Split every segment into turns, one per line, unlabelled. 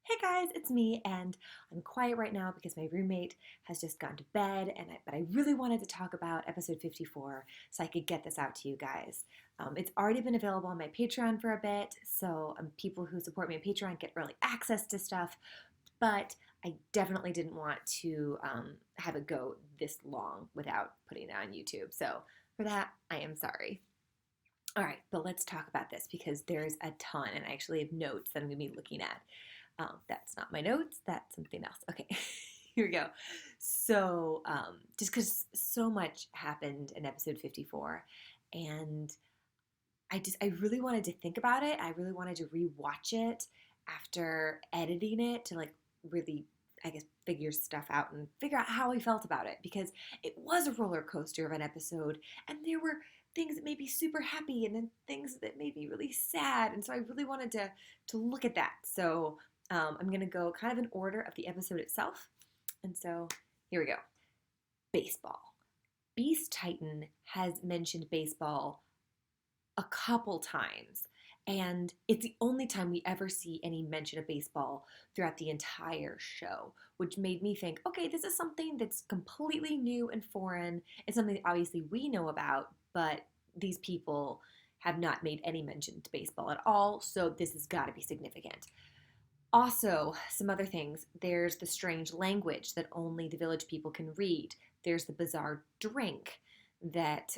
Hey guys, it's me, and I'm quiet right now because my roommate has just gone to bed, but I really wanted to talk about episode 54 so I could get this out to you guys. It's already been available on my Patreon for a bit, so people who support me on Patreon get early access to stuff, but I definitely didn't want to have it go this long without putting it on YouTube. So for that, I am sorry. All right, but let's talk about this because there's a ton, and I actually have notes that I'm going to be looking at. That's not my notes, that's something else. Okay, here we go. So, just because so much happened in episode 54, and I really wanted to think about it. I really wanted to rewatch it after editing it to like really, I guess, figure stuff out and figure out how I felt about it because it was a roller coaster of an episode, and there were things that made me super happy and then things that made me really sad, and so I really wanted to look at that. So I'm gonna go kind of in order of the episode itself, and so here we go. Baseball. Beast Titan has mentioned baseball a couple times. And it's the only time we ever see any mention of baseball throughout the entire show, which made me think, okay, this is something that's completely new and foreign. It's something that obviously we know about, but these people have not made any mention to baseball at all, so this has got to be significant. Also, some other things. There's the strange language that only the village people can read. There's the bizarre drink that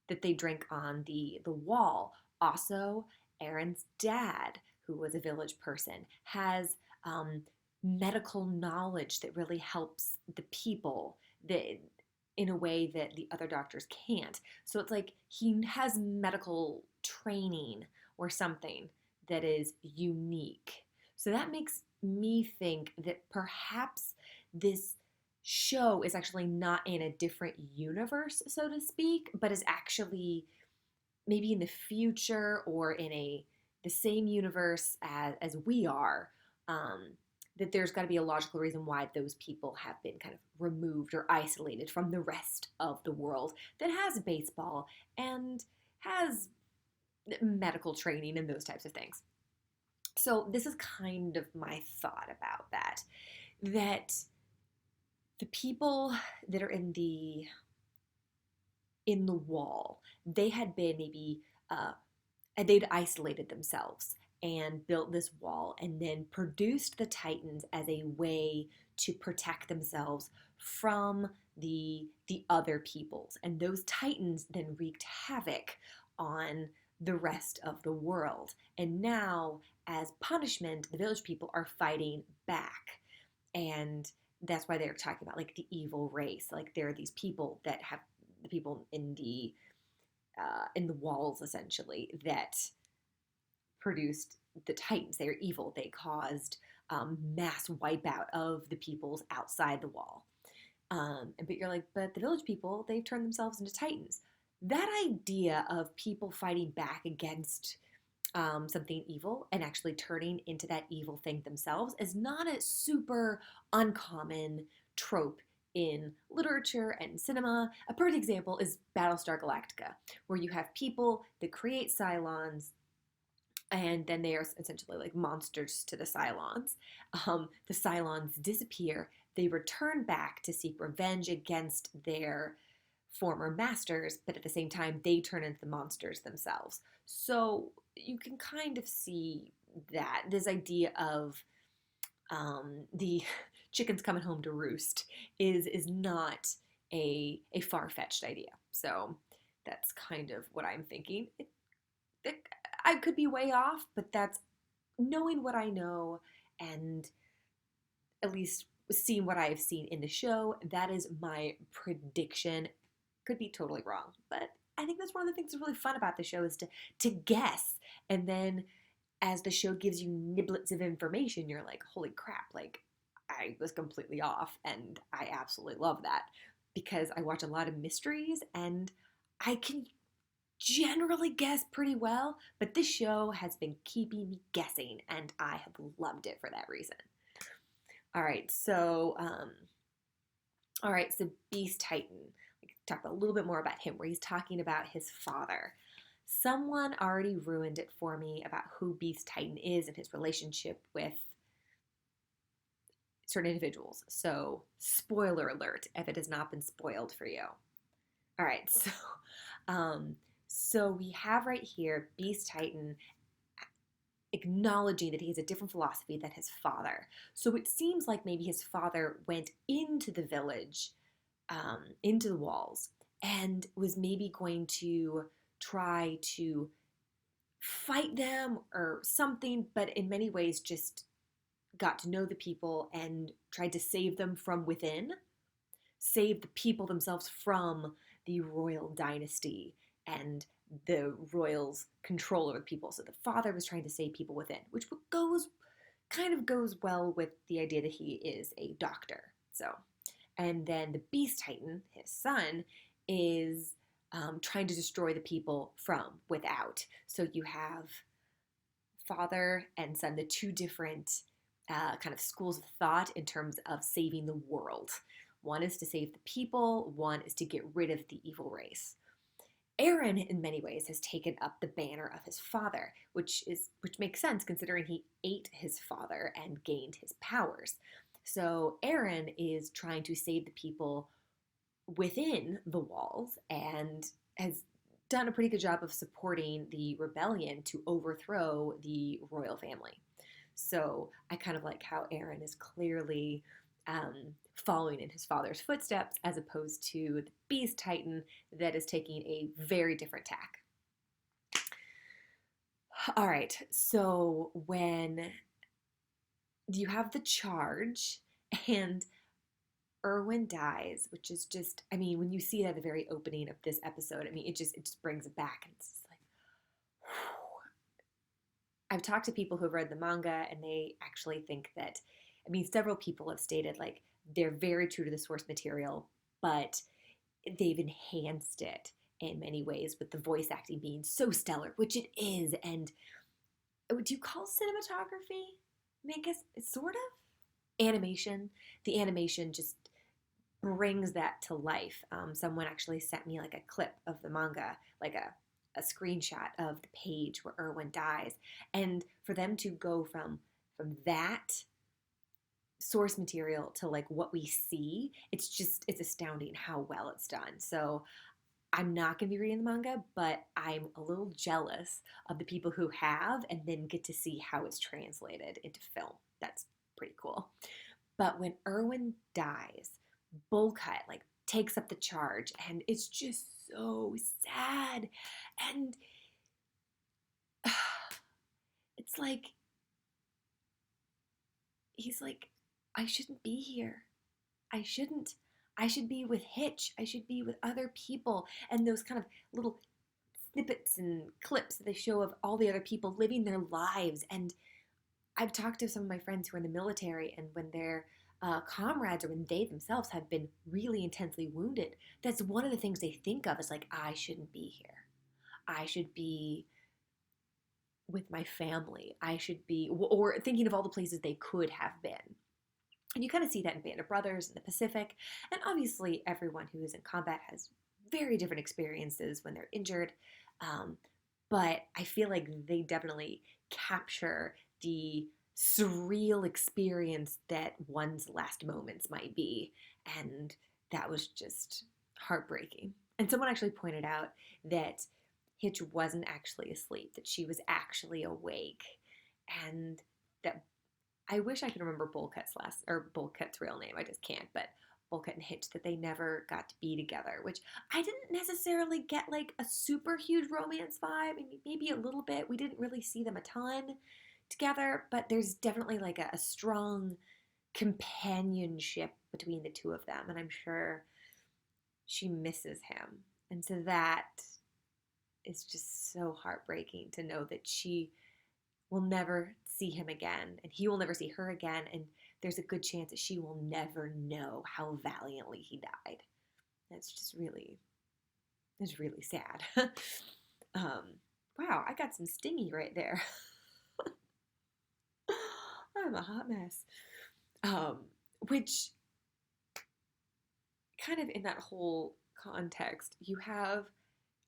that they drink on the wall. Also, Aaron's dad, who was a village person, has medical knowledge that really helps the people that in a way that the other doctors can't. So it's like he has medical training or something that is unique. So that makes me think that perhaps this show is actually not in a different universe, so to speak, but is actually maybe in the future or in a the same universe as we are. That there's got to be a logical reason why those people have been kind of removed or isolated from the rest of the world that has baseball and has medical training and those types of things. So this is kind of my thought about that. That the people that are in the wall, they had been maybe they'd isolated themselves and built this wall and then produced the Titans as a way to protect themselves from the other peoples. And those Titans then wreaked havoc on the rest of the world. And now, as punishment, the village people are fighting back. And that's why they're talking about like the evil race. Like there are these people that have the people in the walls essentially that produced the Titans. They are evil. They caused mass wipeout of the peoples outside the wall. But you're like, but the village people, they've turned themselves into Titans. That idea of people fighting back against something evil and actually turning into that evil thing themselves is not a super uncommon trope in literature and cinema. A perfect example is Battlestar Galactica, where you have people that create Cylons and then they are essentially like monsters to the Cylons. The Cylons disappear. They return back to seek revenge against their former masters, but at the same time, they turn into the monsters themselves. So you can kind of see that this idea of the chickens coming home to roost is not a far fetched idea. So that's kind of what I'm thinking. It, I could be way off, but that's knowing what I know and at least seeing what I have seen in the show. That is my prediction. Could be totally wrong, but I think that's one of the things that's really fun about the show is to guess, and then as the show gives you niblets of information, you're like, holy crap, like I was completely off, and I absolutely love that because I watch a lot of mysteries and I can generally guess pretty well, but this show has been keeping me guessing, and I have loved it for that reason. All right, so Beast Titan. We can talk a little bit more about him, where he's talking about his father. Someone already ruined it for me about who Beast Titan is and his relationship with certain individuals. So, spoiler alert if it has not been spoiled for you. All right, um, so we have right here Beast Titan acknowledging that he has a different philosophy than his father. So it seems like maybe his father went into the village, into the walls, and was maybe going to try to fight them or something, but in many ways just got to know the people and tried to save them from within, save the people themselves from the royal dynasty and the royals' control over the people. So the father was trying to save people within, which goes well with the idea that he is a doctor. So, and then the Beast Titan, his son, is trying to destroy the people from without. So you have father and son, the two different kind of schools of thought in terms of saving the world. One is to save the people, one is to get rid of the evil race. Eren, in many ways, has taken up the banner of his father, which makes sense considering he ate his father and gained his powers. So Eren is trying to save the people within the walls and has done a pretty good job of supporting the rebellion to overthrow the royal family. So I kind of like how Eren is clearly following in his father's footsteps as opposed to the Beast Titan that is taking a very different tack. All right, so when you have the charge and Erwin dies, which is just, I mean, when you see it at the very opening of this episode, I mean, it just brings it back, and it's just like, whew. I've talked to people who've read the manga, and they actually think that, I mean, several people have stated like they're very true to the source material, but they've enhanced it in many ways with the voice acting being so stellar, which it is. And do you call cinematography? I mean, I guess it's sort of animation. The animation just brings that to life. Someone actually sent me like a clip of the manga, like a screenshot of the page where Erwin dies, and for them to go from that source material to like what we see, it's astounding how well it's done. So I'm not going to be reading the manga, but I'm a little jealous of the people who have and then get to see how it's translated into film. That's pretty cool. But when Erwin dies, Bullcut like takes up the charge, and it's just so sad. And it's like he's like, I shouldn't be here. I shouldn't. I should be with Hitch. I should be with other people. And those kind of little snippets and clips that they show of all the other people living their lives. And I've talked to some of my friends who are in the military, and when their comrades or when they themselves have been really intensely wounded, that's one of the things they think of is like, I shouldn't be here. I should be with my family. I should be, or thinking of all the places they could have been. And you kind of see that in Band of Brothers in the Pacific. And obviously, everyone who is in combat has very different experiences when they're injured. Um, but I feel like they definitely capture the surreal experience that one's last moments might be. And that was just heartbreaking. And someone actually pointed out that Hitch wasn't actually asleep, that she was actually awake. And that I wish I could remember Bullcut's real name. I just can't. But Bullcut and Hitch, that they never got to be together, which I didn't necessarily get like a super huge romance vibe. I mean, maybe a little bit. We didn't really see them a ton together, but there's definitely like a strong companionship between the two of them, and I'm sure she misses him. And so that is just so heartbreaking to know that she will never see him again and he will never see her again, and there's a good chance that she will never know how valiantly he died. That's just really, it's really sad. Wow, I got some stingy right there. I'm a hot mess. Which kind of in that whole context, you have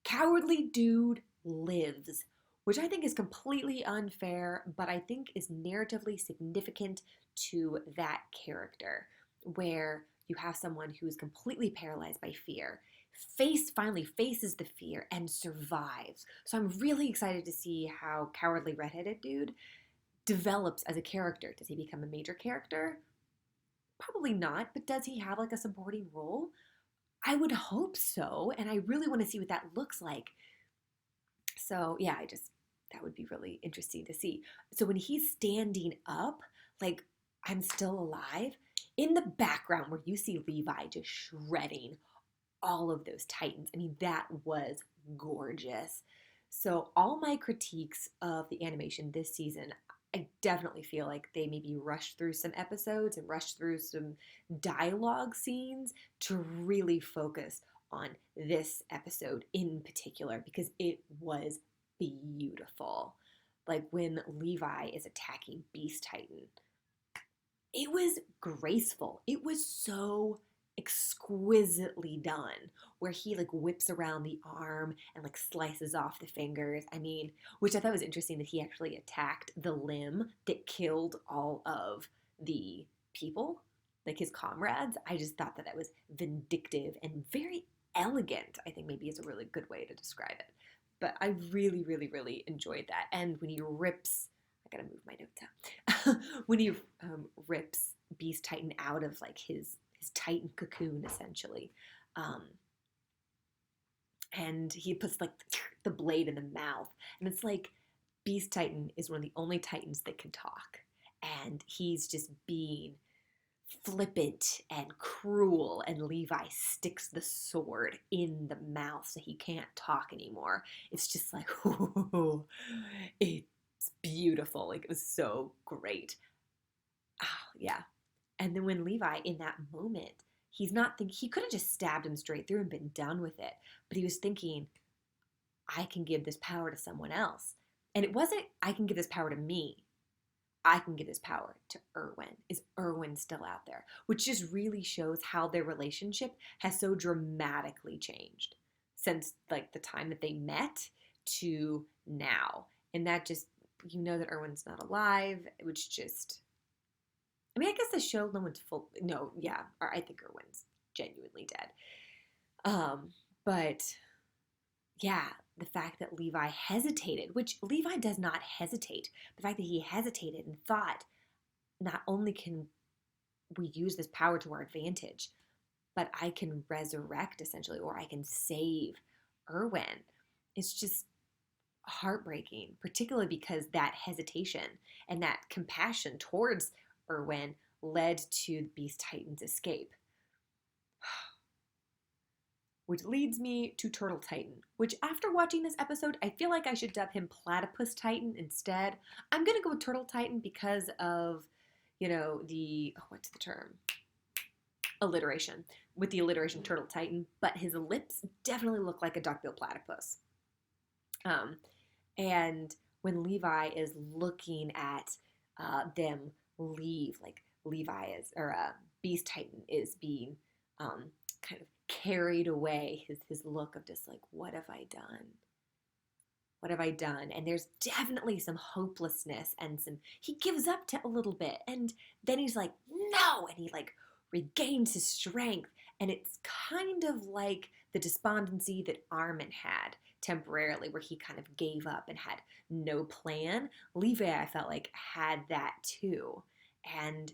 cowardly dude lives, which I think is completely unfair, but I think is narratively significant to that character where you have someone who is completely paralyzed by fear, finally faces the fear and survives. So I'm really excited to see how Cowardly Redheaded Dude develops as a character. Does he become a major character? Probably not, but does he have like a supporting role? I would hope so, and I really want to see what that looks like. So, yeah, that would be really interesting to see. So, when he's standing up, like, I'm still alive, in the background where you see Levi just shredding all of those Titans, I mean, that was gorgeous. So, all my critiques of the animation this season, I definitely feel like they maybe rushed through some episodes and rushed through some dialogue scenes to really focus on this episode in particular because it was beautiful. Like when Levi is attacking Beast Titan, it was graceful. It was so exquisitely done where he like whips around the arm and like slices off the fingers. I mean, which I thought was interesting that he actually attacked the limb that killed all of the people, like his comrades. I just thought that was vindictive and very elegant. I think maybe is a really good way to describe it. But I really, really, really enjoyed that. And when he rips, I gotta move my notes out. When he rips Beast Titan out of like his Titan cocoon, essentially, um, and he puts like the blade in the mouth, and it's like Beast Titan is one of the only Titans that can talk, and he's just being flippant and cruel, and Levi sticks the sword in the mouth so he can't talk anymore. It's just like, ooh, it's beautiful. Like, it was so great. Oh, yeah. And then when Levi, in that moment, he's not thinking, he could have just stabbed him straight through and been done with it. But he was thinking, I can give this power to someone else. And it wasn't, I can give this power to me. I can give this power to Erwin. Is Erwin still out there? Which just really shows how their relationship has so dramatically changed since like the time that they met to now. And that just, you know that Erwin's not alive, which just, I mean, I guess the show, no one's full, no, yeah, or I think Erwin's genuinely dead. But yeah, the fact that Levi hesitated, which Levi does not hesitate, the fact that he hesitated and thought, not only can we use this power to our advantage, but I can resurrect essentially, or I can save Erwin. It's just heartbreaking, particularly because that hesitation and that compassion towards Erwin led to Beast Titan's escape. Which leads me to Turtle Titan, which after watching this episode, I feel like I should dub him Platypus Titan instead. I'm going to go with Turtle Titan because of, what's the term? Alliteration. With the alliteration Turtle Titan, but his lips definitely look like a duckbill platypus. And when Levi is looking at them leave, like Beast Titan is being kind of carried away, his look of just like, what have I done? What have I done? And there's definitely some hopelessness and he gives up to a little bit. And then he's like, no! And he like regains his strength. And it's kind of like the despondency that Armin had temporarily, where he kind of gave up and had no plan. Levi, I felt like, had that too. And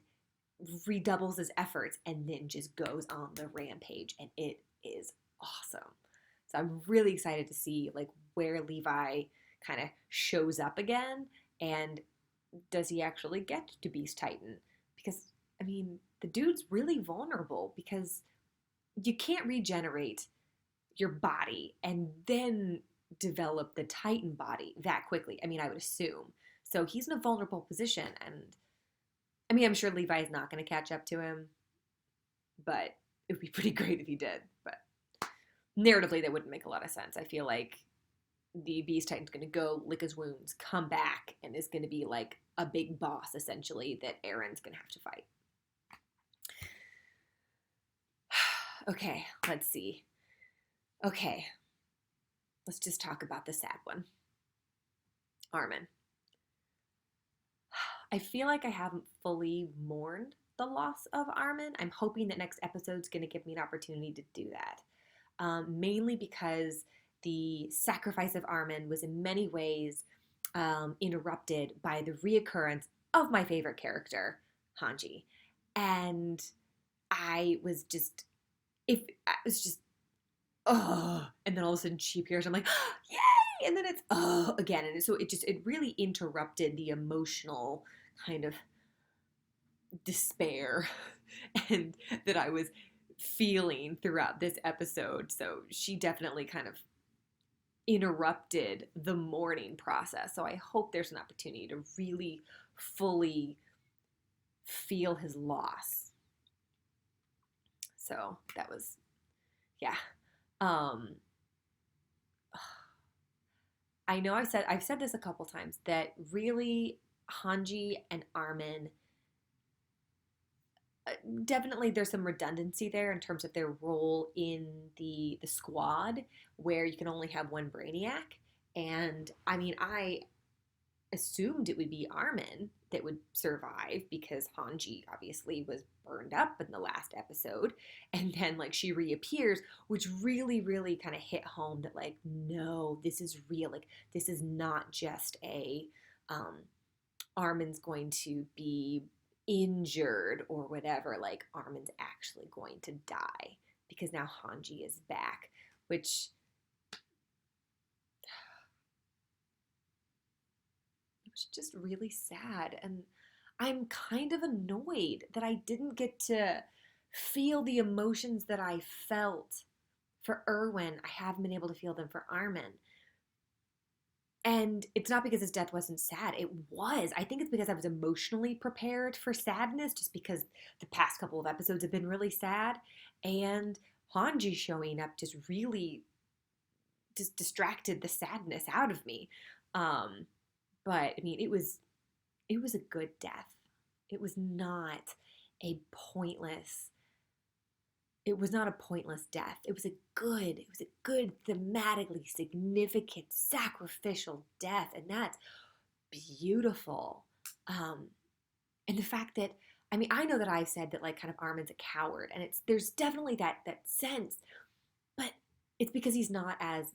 redoubles his efforts and then just goes on the rampage, and it is awesome. So I'm really excited to see like where Levi kind of shows up again, and does he actually get to Beast Titan? Because I mean, the dude's really vulnerable because you can't regenerate your body and then develop the Titan body that quickly. I mean, I would assume. So he's in a vulnerable position, and I mean, I'm sure Levi is not going to catch up to him, but it would be pretty great if he did. But narratively, that wouldn't make a lot of sense. I feel like the Beast Titan's going to go lick his wounds, come back, and is going to be like a big boss, essentially, that Eren's going to have to fight. Okay, let's see. Okay, let's just talk about the sad one. Armin. I feel like I haven't fully mourned the loss of Armin. I'm hoping that next episode's going to give me an opportunity to do that. Mainly because the sacrifice of Armin was in many ways interrupted by the reoccurrence of my favorite character, Hanji. And I was just, if I was just, oh, and then all of a sudden she appears. I'm like, yay! And then it's oh again, and so it really interrupted the emotional kind of despair and that I was feeling throughout this episode. So she definitely kind of interrupted the mourning process. So I hope there's an opportunity to really fully feel his loss. So that was, yeah. Um, I know I've said this a couple times that really Hanji and Armin definitely there's some redundancy there in terms of their role in the squad where you can only have one Brainiac. And I mean, I assumed it would be Armin that would survive because Hanji obviously was burned up in the last episode. And then, like, she reappears, which really, really kind of hit home that, like, no, this is real. Like, this is not just a Armin's going to be injured or whatever. Like, Armin's actually going to die because now Hanji is back, which was just really sad. And I'm kind of annoyed that I didn't get to feel the emotions that I felt for Erwin. I haven't been able to feel them for Armin. And it's not because his death wasn't sad. It was. I think it's because I was emotionally prepared for sadness just because the past couple of episodes have been really sad. And Hanji showing up just really just distracted the sadness out of me. Um, but I mean, it was a good death. It was not a pointless it was not a pointless death. It was a good thematically significant sacrificial death, and that's beautiful. Um, and the fact that I mean, I know that I've said that like kind of Armin's a coward, and it's there's definitely that sense, but it's because he's not as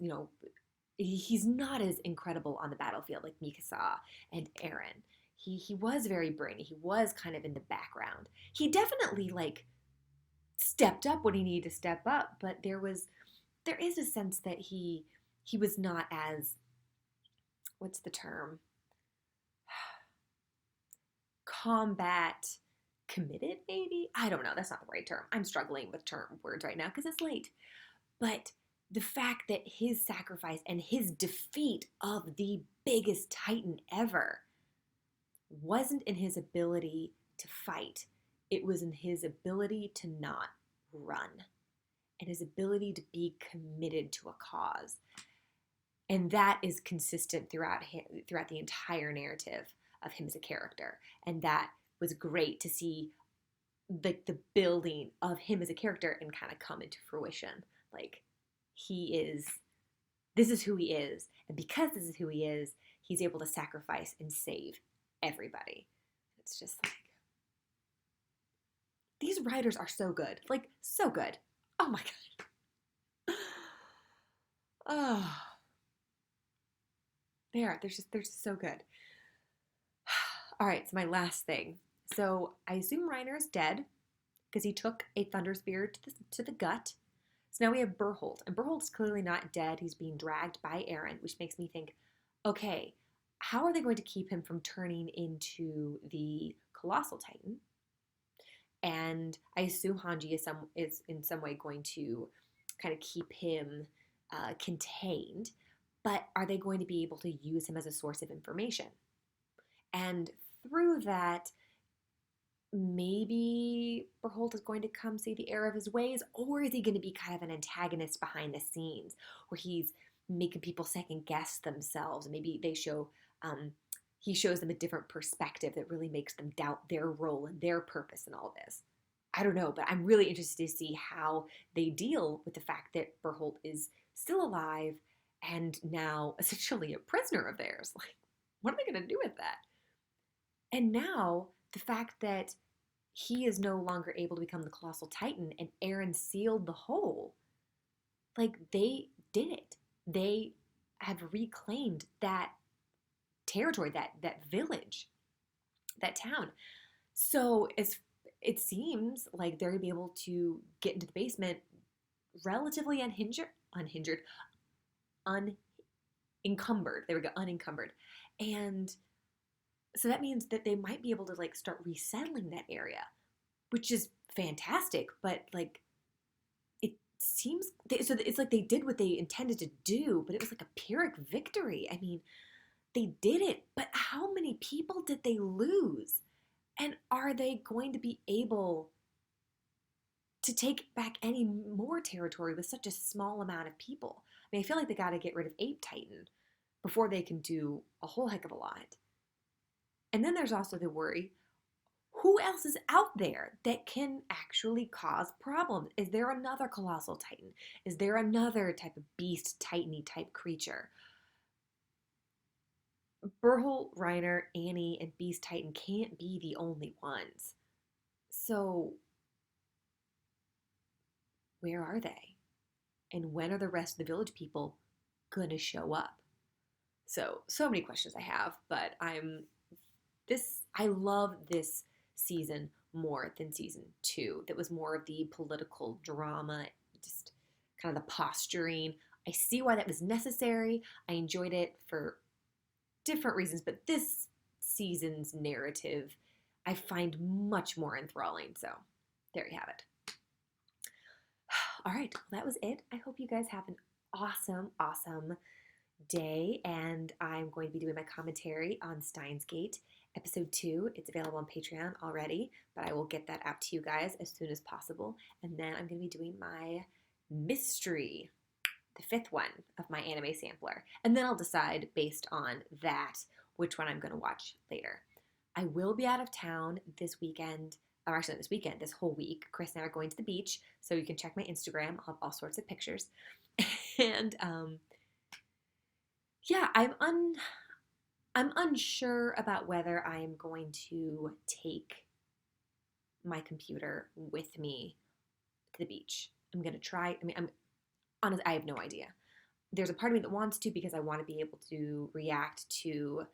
he's not as incredible on the battlefield like Mikasa and Eren. He was very brainy. He was kind of in the background. He definitely like stepped up when he needed to step up, but there is a sense that he was not as what's the term? Combat committed maybe? I don't know. That's not the right term. I'm struggling with term words right now because it's late. But the fact that his sacrifice and his defeat of the biggest titan ever wasn't in his ability to fight. It was in his ability to not run and his ability to be committed to a cause. And that is consistent throughout the entire narrative of him as a character. And that was great to see the building of him as a character and kind of come into fruition. Like this is who he is. And because this is who he is, he's able to sacrifice and save everybody. It's just like, these writers are so good. Like, so good. Oh my God. Oh. They're just so good. All right, so my last thing. So I assume Reiner is dead because he took a thunder spear to the gut. So now we have Berhold, and Berhold is clearly not dead. He's being dragged by Eren, which makes me think, okay, how are they going to keep him from turning into the Colossal Titan? And I assume Hanji is in some way going to kind of keep him contained. But are they going to be able to use him as a source of information? And through that, maybe Berhold is going to come see the error of his ways, or is he going to be kind of an antagonist behind the scenes where he's making people second guess themselves? Maybe he shows them a different perspective that really makes them doubt their role and their purpose in all this. I don't know, but I'm really interested to see how they deal with the fact that Berhold is still alive and now essentially a prisoner of theirs. Like, what are they going to do with that? And now the fact that he is no longer able to become the Colossal Titan and Eren sealed the hole, like they did it. They have reclaimed that territory, that village, that town. So it seems like they're gonna be able to get into the basement relatively unencumbered. There we go, unencumbered. And so that means that they might be able to like start resettling that area, which is fantastic. But like it seems so it's like they did what they intended to do, but it was like a Pyrrhic victory. I mean, they did it, but how many people did they lose? And are they going to be able to take back any more territory with such a small amount of people? I mean, I feel like they got to get rid of Ape Titan before they can do a whole heck of a lot. And then there's also the worry, who else is out there that can actually cause problems? Is there another Colossal Titan? Is there another type of beast, titany type creature? Berholt, Reiner, Annie, and Beast Titan can't be the only ones. So, where are they? And when are the rest of the village people gonna show up? So many questions I have, but I love this season more than season 2. That was more of the political drama, just kind of the posturing. I see why that was necessary. I enjoyed it for different reasons, but this season's narrative I find much more enthralling. So there you have it. All right, well, that was it. I hope you guys have an awesome day, and I'm going to be doing my commentary on Steins Gate episode 2. It's available on Patreon already, but I will get that out to you guys as soon as possible. And then I'm going to be doing my mystery, the 5th one of my anime sampler. And then I'll decide based on that which one I'm going to watch later. I will be out of town this weekend, or actually not this weekend, this whole week. Chris and I are going to the beach, so you can check my Instagram. I'll have all sorts of pictures. And yeah, I'm unsure about whether I am going to take my computer with me to the beach. I'm gonna try. I mean, I'm honest. I have no idea. There's a part of me that wants to because I want to be able to react to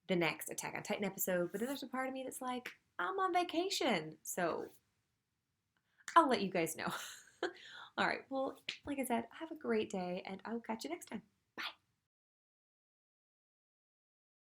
the next Attack on Titan episode, but then there's a part of me that's like, I'm on vacation, so I'll let you guys know. All right. Well, like I said, have a great day, and I will catch you next time.